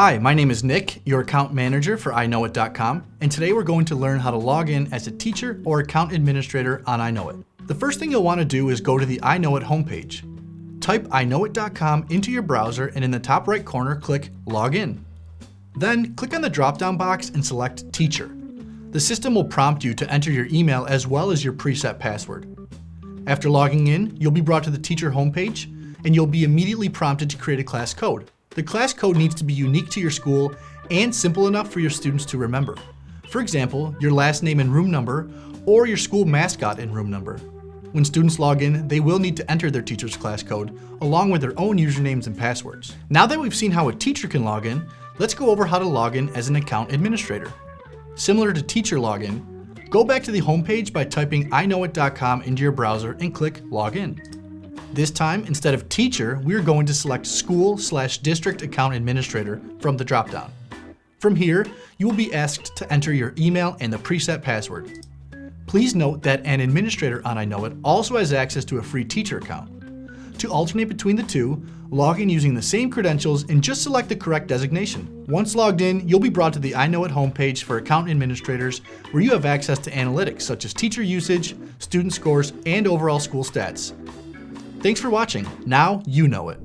Hi, my name is Nick, your account manager for iknowit.com, and today we're going to learn how to log in as a teacher or account administrator on iKnowit. The first thing you'll want to do is go to the iKnowit homepage. Type iknowit.com into your browser and in the top right corner click Login. Then click on the drop-down box and select Teacher. The system will prompt you to enter your email as well as your preset password. After logging in, you'll be brought to the teacher homepage and you'll be immediately prompted to create a class code. The class code needs to be unique to your school and simple enough for your students to remember. For example, your last name and room number, or your school mascot and room number. When students log in, they will need to enter their teacher's class code, along with their own usernames and passwords. Now that we've seen how a teacher can log in, let's go over how to log in as an account administrator. Similar to teacher login, go back to the homepage by typing iknowit.com into your browser and click Login. This time, instead of teacher, we're going to select school/district account administrator from the dropdown. From here, you will be asked to enter your email and the preset password. Please note that an administrator on iKnowit also has access to a free teacher account. To alternate between the two, log in using the same credentials and just select the correct designation. Once logged in, you'll be brought to the iKnowit homepage for account administrators where you have access to analytics such as teacher usage, student scores, and overall school stats. Thanks for watching. Now you know it.